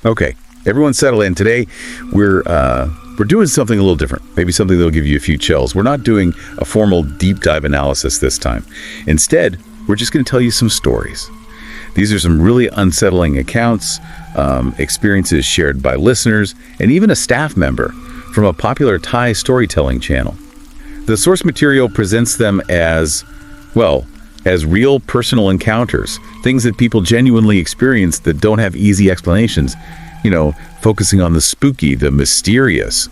Okay, everyone settle in. Today, we're doing something a little different. Maybe something that'll give you a few chills. We're not doing a formal deep dive analysis this time. Instead, we're just going to tell you some stories. These are some really unsettling accounts, experiences shared by listeners, and even a staff member from a popular Thai storytelling channel. The source material presents them as real personal encounters, things that people genuinely experience that don't have easy explanations. Focusing on the spooky, the mysterious,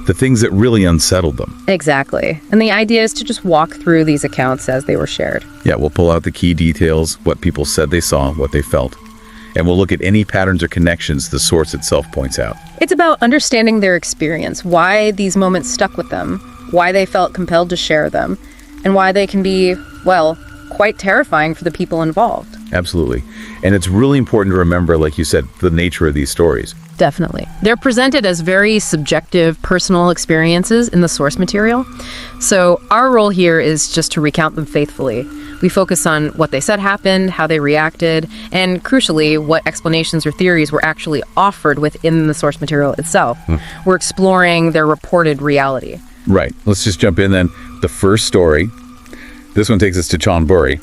the things that really unsettled them. Exactly. And the idea is to just walk through these accounts as they were shared. Yeah, we'll pull out the key details, what people said they saw, what they felt. And we'll look at any patterns or connections the source itself points out. It's about understanding their experience, why these moments stuck with them, why they felt compelled to share them, and why they can be, quite terrifying for the people involved. Absolutely. And it's really important to remember, like you said, the nature of these stories. Definitely. They're presented as very subjective, personal experiences in the source material. So our role here is just to recount them faithfully. We focus on what they said happened, how they reacted, and crucially, what explanations or theories were actually offered within the source material itself. We're exploring their reported reality. Right. Let's just jump in then. The first story, this one takes us to Chonburi.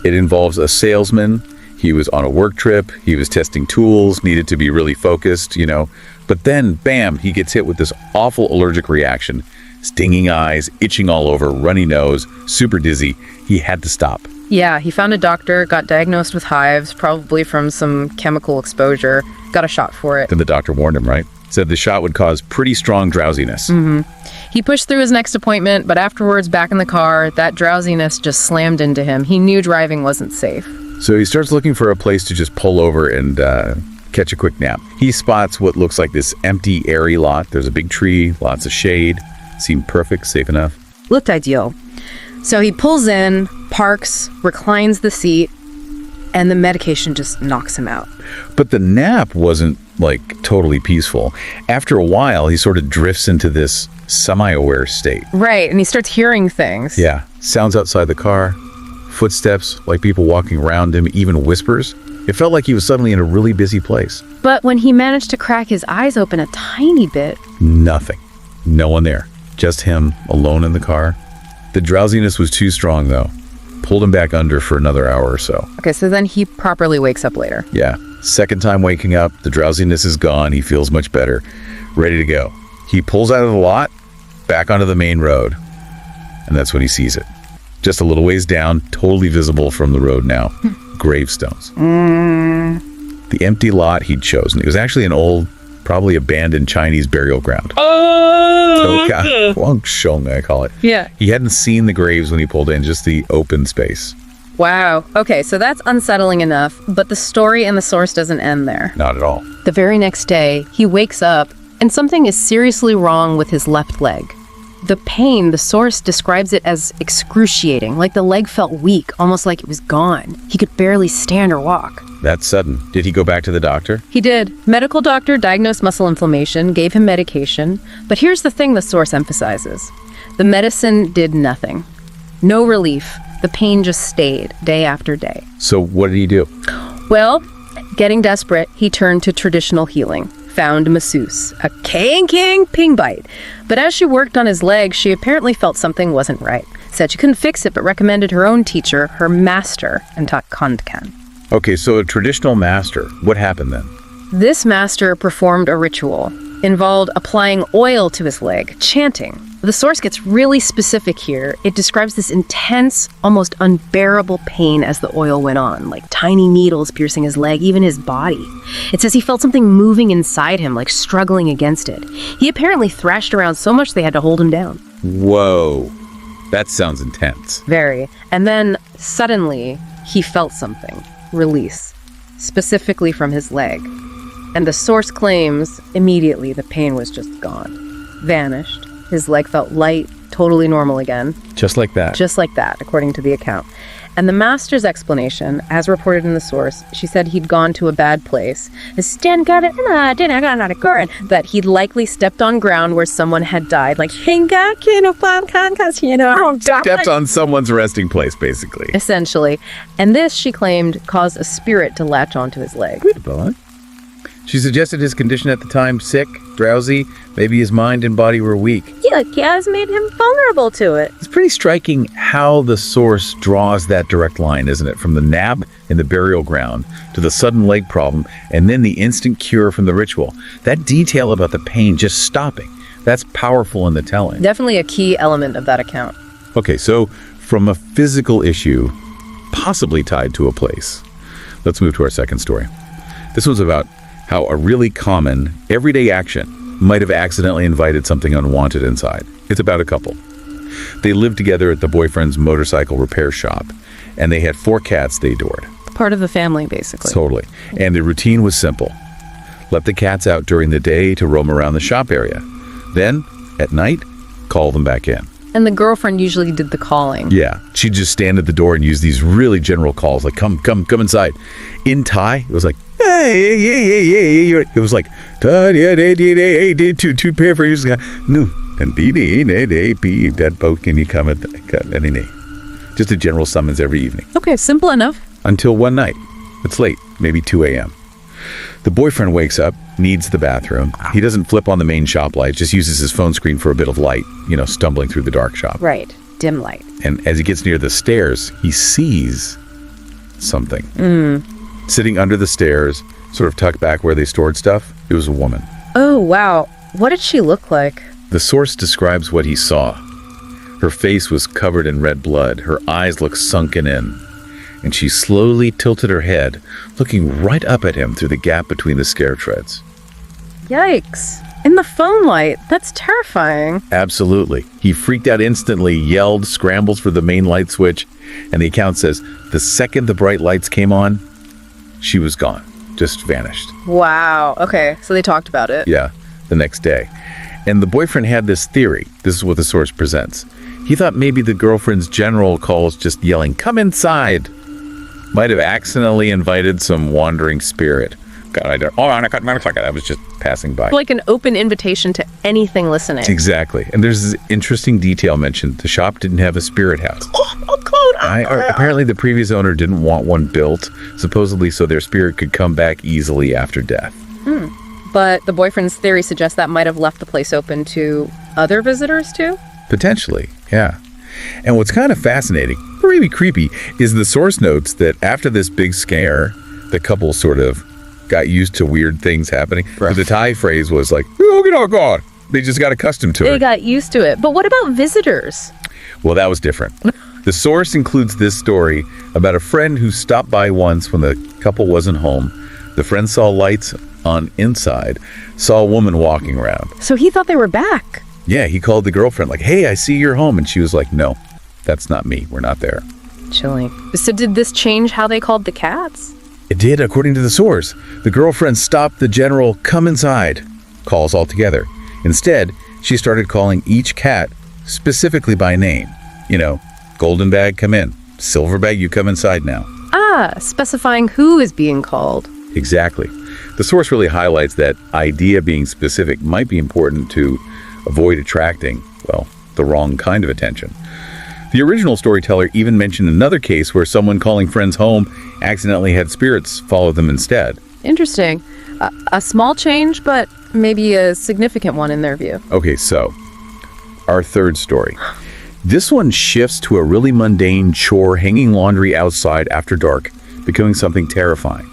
It involves a salesman. He was on a work trip. He was testing tools, needed to be really focused, But then, bam, he gets hit with this awful allergic reaction. Stinging eyes, itching all over, runny nose, super dizzy. He had to stop. Yeah, he found a doctor, got diagnosed with hives, probably from some chemical exposure, got a shot for it. Then the doctor warned him, right? Said the shot would cause pretty strong drowsiness. He pushed through his next appointment, but afterwards, back in the car, that drowsiness just slammed into him. He knew driving wasn't safe. So he starts looking for a place to just pull over and catch a quick nap. He spots what looks like this empty, airy lot. There's a big tree, lots of shade. Seemed perfect, safe enough. Looked ideal. So he pulls in, parks, reclines the seat, and the medication just knocks him out. But the nap wasn't, totally peaceful. After a while, he sort of drifts into this semi-aware state. Right, and he starts hearing things. Yeah, sounds outside the car, footsteps, like people walking around him, even whispers. It felt like he was suddenly in a really busy place. But when he managed to crack his eyes open a tiny bit... Nothing. No one there. Just him, alone in the car. The drowsiness was too strong, though. Pulled him back under for another hour or so. Okay, so then he properly wakes up later. Yeah. Second time waking up, the drowsiness is gone. He feels much better. Ready to go. He pulls out of the lot, back onto the main road. And that's when he sees it. Just a little ways down, totally visible from the road now. Gravestones. The empty lot he'd chosen. It was actually an old, probably abandoned Chinese burial ground. Huong shong, I call it. Yeah. He hadn't seen the graves when he pulled in, just the open space. Wow. Okay, so that's unsettling enough, but the story and the source doesn't end there. Not at all. The very next day, he wakes up, and something is seriously wrong with his left leg. The pain, the source describes it as excruciating, like the leg felt weak, almost like it was gone. He could barely stand or walk. That's sudden. Did he go back to the doctor? He did. Medical doctor diagnosed muscle inflammation, gave him medication. But here's the thing the source emphasizes. The medicine did nothing. No relief. The pain just stayed day after day. So what did he do? Well, getting desperate, he turned to traditional healing. Found a masseuse, a king ping bite. But as she worked on his leg, she apparently felt something wasn't right. Said she couldn't fix it, but recommended her own teacher, her master, and taught Kondkan. Okay, so a traditional master. What happened then? This master performed a ritual. Involved applying oil to his leg, chanting. The source gets really specific here. It describes this intense, almost unbearable pain as the oil went on, like tiny needles piercing his leg, even his body. It says he felt something moving inside him, like struggling against it. He apparently thrashed around so much they had to hold him down. Whoa. That sounds intense. Very. And then, suddenly, he felt something. Release. Specifically from his leg. And the source claims immediately the pain was just gone. Vanished. His leg felt light, totally normal again. Just like that? Just like that, according to the account. And the master's explanation, as reported in the source, she said he'd gone to a bad place. That he'd likely stepped on ground where someone had died. Like, stepped on someone's resting place, basically. Essentially. And this, she claimed, caused a spirit to latch onto his leg. She suggested his condition at the time, sick, drowsy, maybe his mind and body were weak. Yeah, gas made him vulnerable to it. It's pretty striking how the source draws that direct line, isn't it? From the nap in the burial ground to the sudden leg problem and then the instant cure from the ritual. That detail about the pain just stopping, that's powerful in the telling. Definitely a key element of that account. Okay, so from a physical issue, possibly tied to a place. Let's move to our second story. This one's about how a really common, everyday action might have accidentally invited something unwanted inside. It's about a couple. They lived together at the boyfriend's motorcycle repair shop, and they had 4 cats they adored. Part of the family, basically. Totally. And the routine was simple. Let the cats out during the day to roam around the shop area. Then, at night, call them back in. And the girlfriend usually did the calling. Yeah, she'd just stand at the door and use these really general calls, like, come inside. In Thai, it was like, hey. It was like, to paraphrase, no, and that boat, can you come at any? Just a general summons every evening. Okay, simple enough. Until one night. It's late, maybe 2 a.m. The boyfriend wakes up, needs the bathroom. He doesn't flip on the main shop light, just uses his phone screen for a bit of light, stumbling through the dark shop. Right, dim light. And as he gets near the stairs, he sees something. Sitting under the stairs, sort of tucked back where they stored stuff, it was a woman. Oh, wow. What did she look like? The source describes what he saw. Her face was covered in red blood. Her eyes looked sunken in. And she slowly tilted her head, looking right up at him through the gap between the stair treads. Yikes. In the phone light. That's terrifying. Absolutely. He freaked out instantly, yelled, scrambles for the main light switch, and the account says the second the bright lights came on, she was gone. Just vanished. Wow. Okay, so they talked about it. Yeah, the next day. And the boyfriend had this theory. This is what the source presents. He thought maybe the girlfriend's general calls just yelling, come inside, might have accidentally invited some wandering spirit. I was just passing by. Like an open invitation to anything listening. Exactly. And there's this interesting detail mentioned. The shop didn't have a spirit house. Apparently the previous owner didn't want one built, supposedly so their spirit could come back easily after death. But the boyfriend's theory suggests that might have left the place open to other visitors too? Potentially, yeah. And what's kind of fascinating, or maybe creepy, is the source notes that after this big scare, the couple sort of got used to weird things happening. Right. The Thai phrase was like, oh God. They just got accustomed to it. They got used to it. But what about visitors? Well, that was different. The source includes this story about a friend who stopped by once when the couple wasn't home. The friend saw lights on inside, saw a woman walking around. So he thought they were back. Yeah, he called the girlfriend like, hey, I see you're home. And she was like, no, that's not me. We're not there. Chilling. So did this change how they called the cats? It did, according to the source. The girlfriend stopped the general come inside calls altogether. Instead, she started calling each cat specifically by name. Golden bag, come in. Silver bag, you come inside now. Specifying who is being called. Exactly. The source really highlights that idea being specific might be important to avoid attracting, the wrong kind of attention. The original storyteller even mentioned another case where someone calling friends home accidentally had spirits follow them instead. Interesting. A small change, but maybe a significant one in their view. Okay, so our third story. This one shifts to a really mundane chore, hanging laundry outside after dark, becoming something terrifying.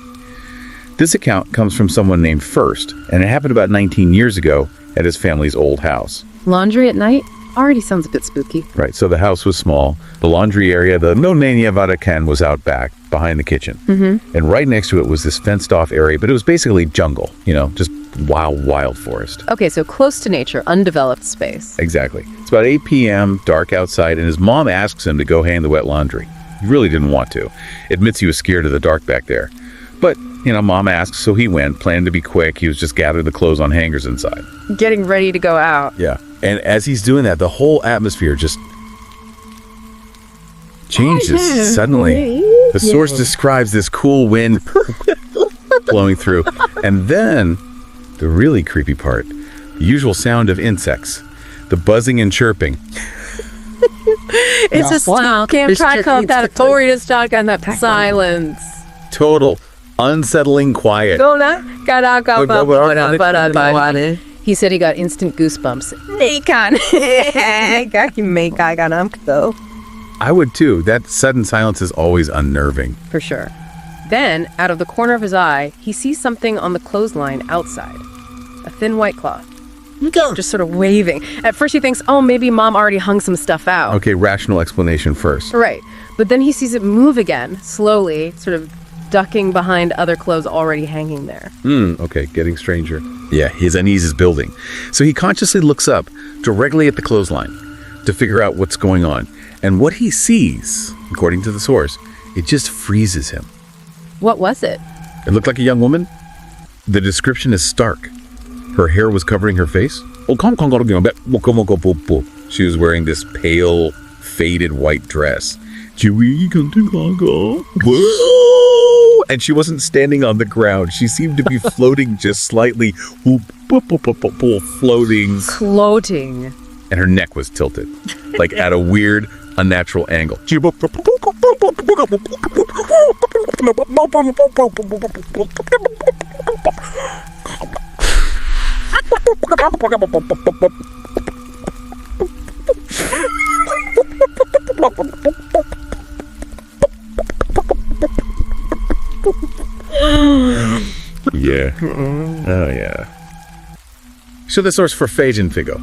This account comes from someone named First, and it happened about 19 years ago at his family's old house. Laundry at night? Already sounds a bit spooky. Right, so the house was small. The laundry area, the Nonania Vatican, was out back, behind the kitchen. And right next to it was this fenced-off area, but it was basically jungle, just wild forest. Okay, so close to nature, undeveloped space. Exactly. It's about 8 p.m., dark outside, and his mom asks him to go hang the wet laundry. He really didn't want to. Admits he was scared of the dark back there. But, mom asked, so he went, planned to be quick. He was just gathering the clothes on hangers inside. Getting ready to go out. Yeah. And as he's doing that, the whole atmosphere just changes suddenly. The source describes this cool wind blowing through. And then, the really creepy part, the usual sound of insects, the buzzing and chirping. It's a stalk. Can't try to call that authority to stalk on that silence. Total Unsettling quiet. He said he got instant goosebumps. I would too. That sudden silence is always unnerving. For sure. Then, out of the corner of his eye, he sees something on the clothesline outside. A thin white cloth. Just sort of waving. At first he thinks, oh, maybe mom already hung some stuff out. Okay, rational explanation first. Right. But then he sees it move again, slowly, sort of ducking behind other clothes already hanging there. Okay, getting stranger. Yeah, his unease is building. So he consciously looks up directly at the clothesline to figure out what's going on. And what he sees, according to the source, it just freezes him. What was it? It looked like a young woman. The description is stark. Her hair was covering her face. She was wearing this pale, faded white dress. And she wasn't standing on the ground. She seemed to be floating just slightly. Floating. And her neck was tilted, like at a weird, unnatural angle. Yeah. Oh, yeah. So the source for Fajan Figo.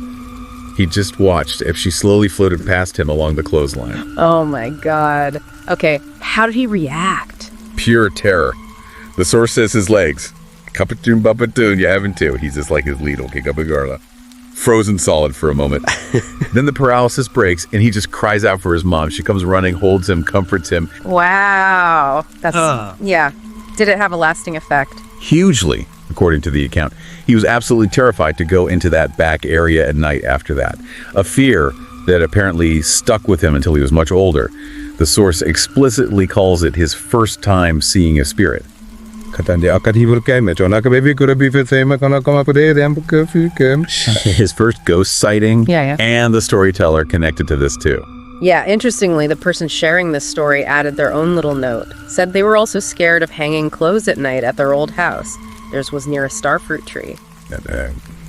He just watched if she slowly floated past him along the clothesline. Oh my god. Okay, how did he react? Pure terror. The source says his legs. Kapatoon bapatoon, you haven't too. He's just like his lead, okay, kapagarla. Frozen solid for a moment. Then the paralysis breaks and he just cries out for his mom. She comes running, holds him, comforts him. Wow. Yeah. Did it have a lasting effect? Hugely, according to the account. He was absolutely terrified to go into that back area at night after that. A fear that apparently stuck with him until he was much older. The source explicitly calls it his first time seeing a spirit. His first ghost sighting, and the storyteller connected to this too. Yeah, interestingly, the person sharing this story added their own little note. Said they were also scared of hanging clothes at night at their old house. Theirs was near a starfruit tree.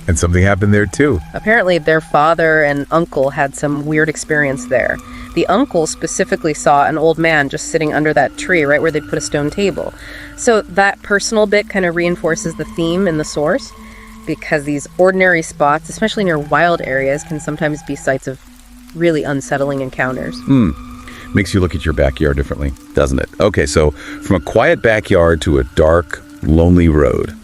And something happened there too. Apparently, their father and uncle had some weird experience there. The uncle specifically saw an old man just sitting under that tree right where they'd put a stone table. So that personal bit kind of reinforces the theme in the source, because these ordinary spots, especially near wild areas, can sometimes be sites of really unsettling encounters. Makes you look at your backyard differently, doesn't it? Okay, so from a quiet backyard to a dark, lonely road.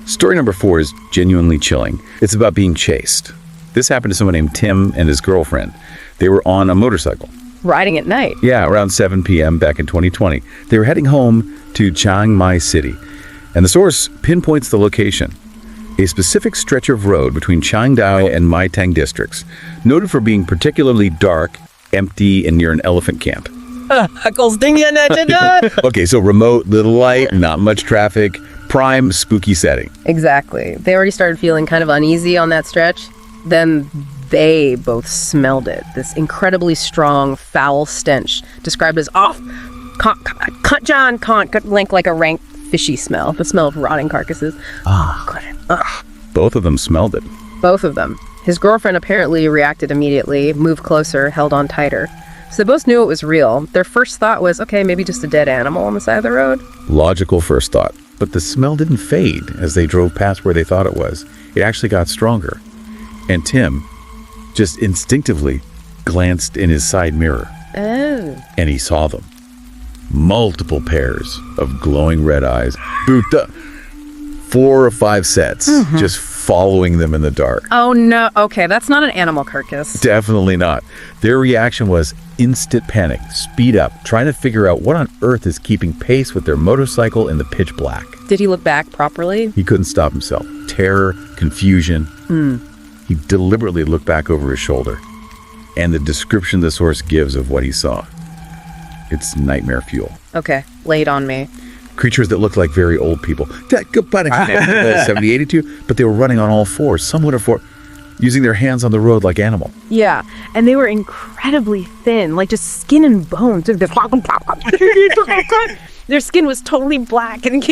Story number 4 is genuinely chilling. It's about being chased. This happened to someone named Tim and his girlfriend. They were on a motorcycle. Riding at night? Yeah, around 7 p.m. back in 2020. They were heading home to Chiang Mai City. And the source pinpoints the location. A specific stretch of road between Chiang Dao and Mai Tang districts, noted for being particularly dark, empty, and near an elephant camp. Okay, so remote, little light, not much traffic, prime spooky setting. Exactly. They already started feeling kind of uneasy on that stretch. Then they both smelled it. This incredibly strong, foul stench, described as like a rank fishy smell. The smell of rotting carcasses. Both of them smelled it. Both of them. His girlfriend apparently reacted immediately, moved closer, held on tighter. So they both knew it was real. Their first thought was, okay, maybe just a dead animal on the side of the road. Logical first thought. But the smell didn't fade as they drove past where they thought it was. It actually got stronger. And Tim just instinctively glanced in his side mirror. Oh. And he saw them. Multiple pairs of glowing red eyes. 4 or 5 sets, just following them in the dark. Oh no, okay, that's not an animal carcass. Definitely not. Their reaction was instant panic, speed up, trying to figure out what on earth is keeping pace with their motorcycle in the pitch black. Did he look back properly? He couldn't stop himself. Terror, confusion. He deliberately looked back over his shoulder. And the description the source gives of what he saw. It's nightmare fuel. Okay, lay it on me. Creatures that look like very old people. 70, 82, but they were running on all fours, somewhat of four, using their hands on the road like animal. Yeah, and they were incredibly thin, like just skin and bones. Their skin was totally black and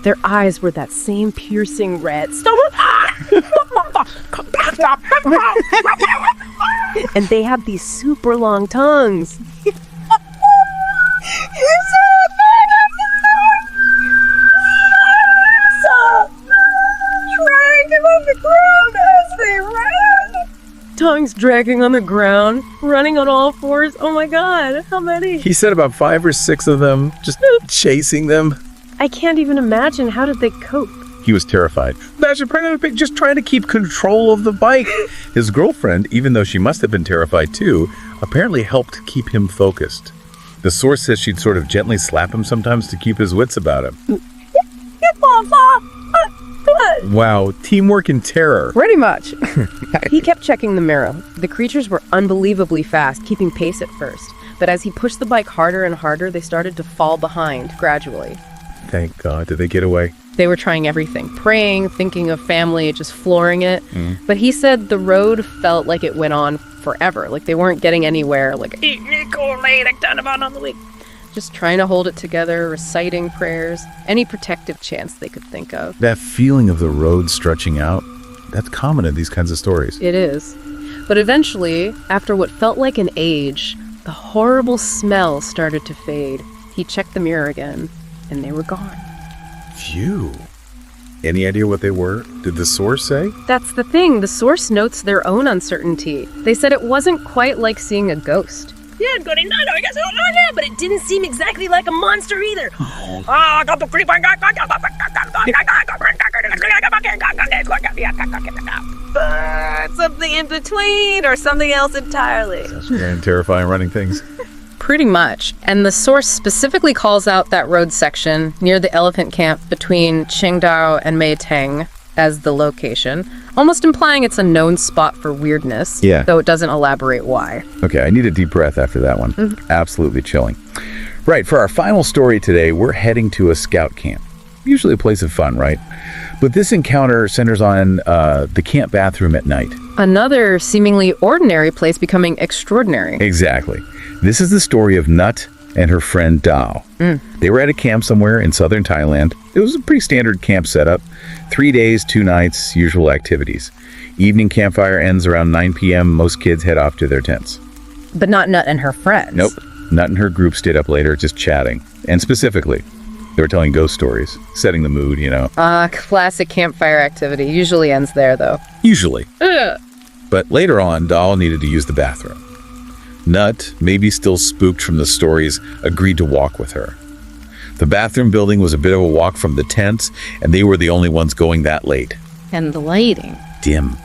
their eyes were that same piercing red. And they had these super long tongues. Tongues dragging on the ground, running on all fours. Oh my god, how many? He said about 5 or 6 of them, just chasing them. I can't even imagine. How did they cope? He was terrified. Imagine just trying to keep control of the bike. His girlfriend, even though she must have been terrified too, apparently helped keep him focused. The source says she'd sort of gently slap him sometimes to keep his wits about him. Wow, teamwork and terror. Pretty much. He kept checking the mirror. The creatures were unbelievably fast, keeping pace at first. But as he pushed the bike harder and harder, they started to fall behind, gradually. Thank God. Did they get away? They were trying everything. Praying, thinking of family, just flooring it. But he said the road felt like it went on forever. Like they weren't getting anywhere. Just trying to hold it together, reciting prayers, any protective chants they could think of. That feeling of the road stretching out, that's common in these kinds of stories. It is. But eventually, after what felt like an age, the horrible smell started to fade. He checked the mirror again, and they were gone. Phew. Any idea what they were? Did the source say? That's the thing. The source notes their own uncertainty. They said it wasn't quite like seeing a ghost. Yeah, but it didn't seem exactly like a monster either. I got the creep. But something in between or something else entirely. Scary and terrifying running things. Pretty much. And the source specifically calls out that road section near the elephant camp between Qingdao and Meiteng as the location, almost implying it's a known spot for weirdness, yeah, though it doesn't elaborate why. Okay, I need a deep breath after that one. Absolutely chilling. Right, for our final story today, we're heading to a scout camp. Usually a place of fun, right? But this encounter centers on the camp bathroom at night. Another seemingly ordinary place becoming extraordinary. Exactly. This is the story of Nut and her friend Dao. They were at a camp somewhere in southern Thailand. It was a pretty standard camp setup. 3 days, 2 nights, usual activities. Evening campfire ends around 9 p.m. Most kids head off to their tents. But not Nut and her friends. Nope. Nut and her group stayed up later just chatting. And specifically, they were telling ghost stories, setting the mood, you know. Classic campfire activity. Usually ends there, though. Usually. But later on, Dao needed to use the bathroom. Nut, maybe still spooked from the stories, agreed to walk with her. The bathroom building was a bit of a walk from the tents, and they were the only ones going that late. And the lighting. Dim.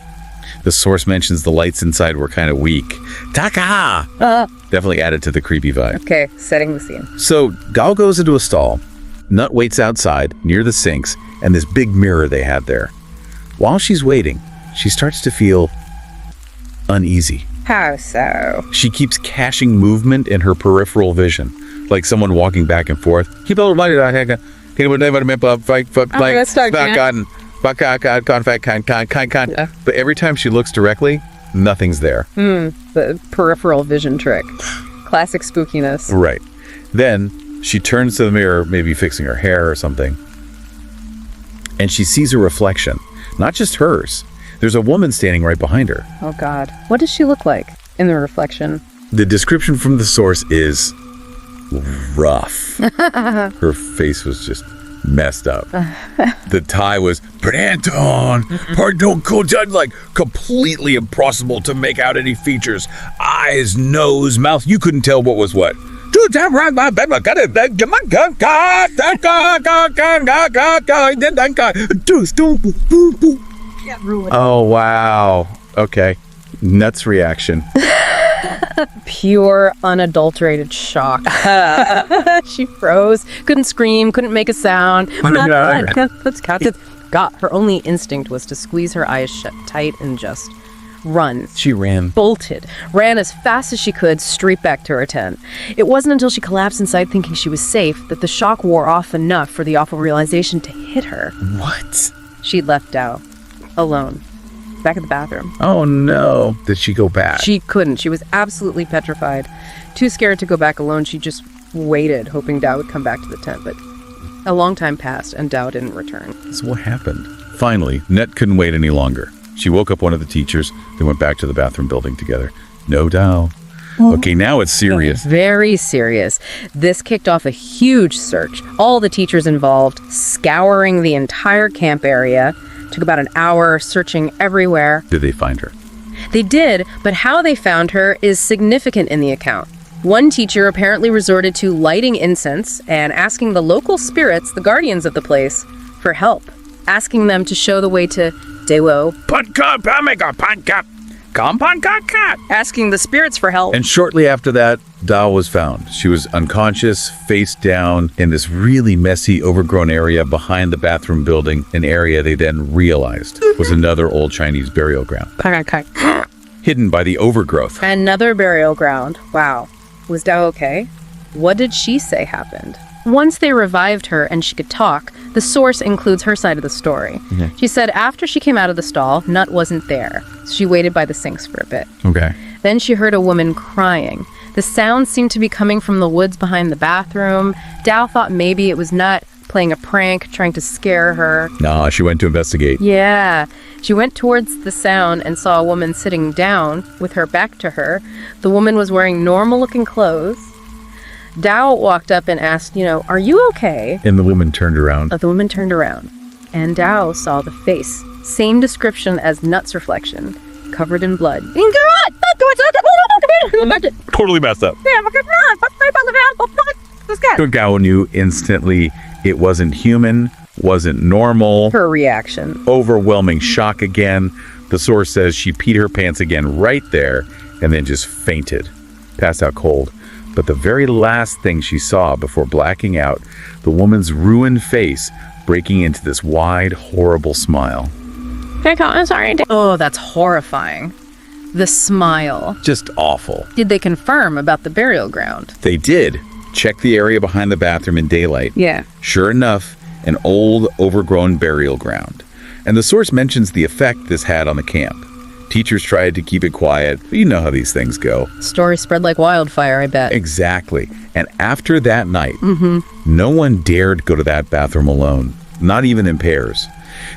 The source mentions the lights inside were kind of weak. Taka! Definitely added to the creepy vibe. Okay, setting the scene. So, Dao goes into a stall. Nut waits outside, near the sinks, and this big mirror they had there. While she's waiting, she starts to feel uneasy. How so? She keeps caching movement in her peripheral vision, like someone walking back and forth. But every time she looks directly, nothing's there. The peripheral vision trick. Classic spookiness. Right. Then she turns to the mirror, maybe fixing her hair or something, and she sees a reflection, not just hers. There's a woman standing right behind her. Oh, God. What does she look like in the reflection? The description from the source is rough. Her face was just messed up. The tie was like completely impossible to make out any features. Eyes, nose, mouth. You couldn't tell what was what. Oh, wow. Okay. Nuts reaction. Pure, unadulterated shock. She froze, couldn't scream, couldn't make a sound. God, her only instinct was to squeeze her eyes shut tight and just run. She ran. Bolted. Ran as fast as she could, straight back to her tent. It wasn't until she collapsed inside thinking she was safe that the shock wore off enough for the awful realization to hit her. What? She'd left Dao. Alone. Back at the bathroom. Oh, no. Did she go back? She couldn't. She was absolutely petrified. Too scared to go back alone, she just waited, hoping Dao would come back to the tent, but a long time passed and Dao didn't return. So what happened? Finally, Net couldn't wait any longer. She woke up one of the teachers. They went back to the bathroom building together. No Dao. Okay, now it's serious. Very serious. This kicked off a huge search. All the teachers involved, scouring the entire camp area. Took about an hour, searching everywhere. Did they find her? They did, but how they found her is significant in the account. One teacher apparently resorted to lighting incense and asking the local spirits, the guardians of the place, for help. Asking them to show the way to Dewo. Asking the spirits for help. And shortly after that, Dao was found. She was unconscious, face down, in this really messy, overgrown area behind the bathroom building, an area they then realized was another old Chinese burial ground. Hidden by the overgrowth. Another burial ground. Wow. Was Dao okay? What did she say happened? Once they revived her and she could talk, the source includes her side of the story. She said after she came out of the stall, Nut wasn't there. So she waited by the sinks for a bit. Okay. Then she heard a woman crying. The sound seemed to be coming from the woods behind the bathroom. Dao thought maybe it was Nut playing a prank, trying to scare her. Nah, she went to investigate. Yeah. She went towards the sound and saw a woman sitting down with her back to her. The woman was wearing normal-looking clothes. Dao walked up and asked, are you okay? And the woman turned around. The woman turned around, and Dao saw the face. Same description as Nut's reflection, covered in blood. Totally messed up. Gao knew instantly it wasn't human, wasn't normal. Her reaction. Overwhelming shock again. The source says she peed her pants again right there and then just fainted, passed out cold. But the very last thing she saw before blacking out, the woman's ruined face breaking into this wide, horrible smile. I'm sorry. Oh, that's horrifying. The smile. Just awful. Did they confirm about the burial ground? They did. Check the area behind the bathroom in daylight. Yeah. Sure enough, an old, overgrown burial ground. And the source mentions the effect this had on the camp. Teachers tried to keep it quiet, but you know how these things go. Story spread like wildfire, I bet. Exactly. And after that night, no one dared go to that bathroom alone, not even in pairs.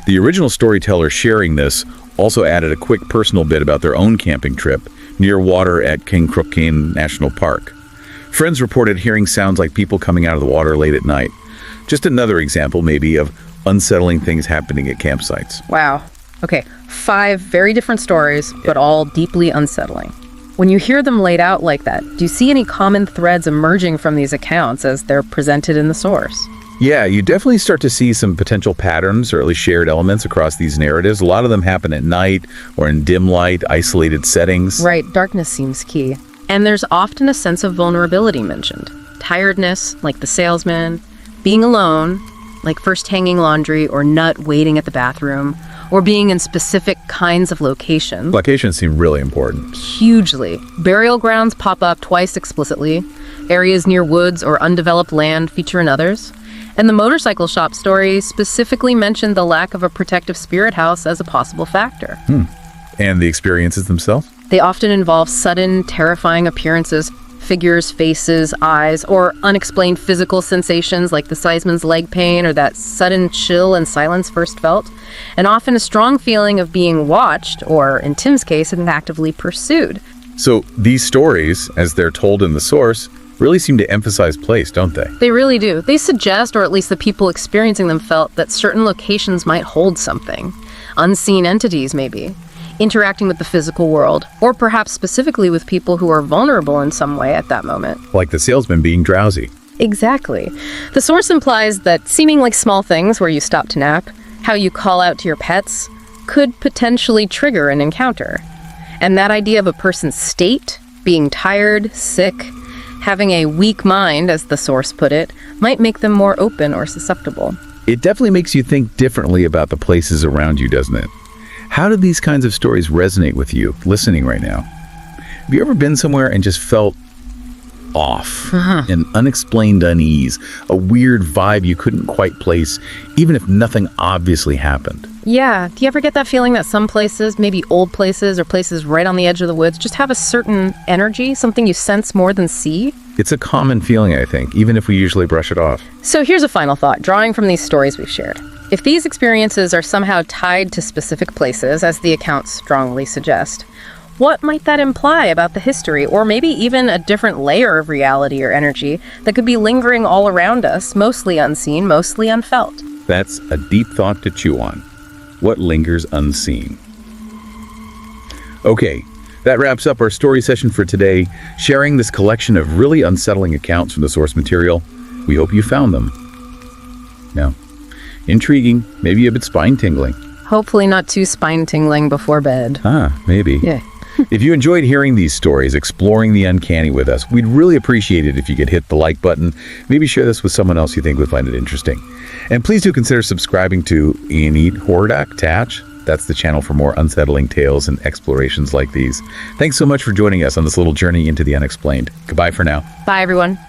The original storyteller sharing this also added a quick personal bit about their own camping trip near water at King Krupkin National Park. Friends reported hearing sounds like people coming out of the water late at night. Just another example, maybe, of unsettling things happening at campsites. Wow. Okay, 5 very different stories, but all deeply unsettling. When you hear them laid out like that, do you see any common threads emerging from these accounts as they're presented in the source? Yeah, you definitely start to see some potential patterns or at least shared elements across these narratives. A lot of them happen at night or in dim light, isolated settings. Right, darkness seems key. And there's often a sense of vulnerability mentioned. Tiredness, like the salesman, being alone, like first hanging laundry or Nut waiting at the bathroom, or being in specific kinds of locations. Locations seem really important. Hugely. Burial grounds pop up twice explicitly. Areas near woods or undeveloped land feature in others. And the motorcycle shop story specifically mentioned the lack of a protective spirit house as a possible factor. And the experiences themselves? They often involve sudden, terrifying appearances, figures, faces, eyes, or unexplained physical sensations like the seisman's leg pain or that sudden chill and silence first felt, and often a strong feeling of being watched, or in Tim's case, actively pursued. So these stories, as they're told in the source, really seem to emphasize place, don't they? They really do. They suggest, or at least the people experiencing them felt, that certain locations might hold something. Unseen entities, maybe. Interacting with the physical world, or perhaps specifically with people who are vulnerable in some way at that moment. Like the salesman being drowsy. Exactly. The source implies that seeming like small things where you stop to nap, how you call out to your pets, could potentially trigger an encounter. And that idea of a person's state, being tired, sick, having a weak mind, as the source put it, might make them more open or susceptible. It definitely makes you think differently about the places around you, doesn't it? How do these kinds of stories resonate with you, listening right now? Have you ever been somewhere and just felt off? An unexplained unease, a weird vibe you couldn't quite place, even if nothing obviously happened? Yeah, do you ever get that feeling that some places, maybe old places or places right on the edge of the woods, just have a certain energy, something you sense more than see? It's a common feeling, I think, even if we usually brush it off. So here's a final thought, drawing from these stories we've shared. If these experiences are somehow tied to specific places, as the accounts strongly suggest, what might that imply about the history, or maybe even a different layer of reality or energy that could be lingering all around us, mostly unseen, mostly unfelt? That's a deep thought to chew on. What lingers unseen? Okay, that wraps up our story session for today, sharing this collection of really unsettling accounts from the source material. We hope you found them. Now, intriguing, maybe a bit spine-tingling. Hopefully not too spine-tingling before bed. Maybe. Yeah. If you enjoyed hearing these stories, exploring the uncanny with us, we'd really appreciate it if you could hit the like button. Maybe share this with someone else you think would find it interesting. And please do consider subscribing to Ianit Hordak Tatch. That's the channel for more unsettling tales and explorations like these. Thanks so much for joining us on this little journey into the unexplained. Goodbye for now. Bye, everyone.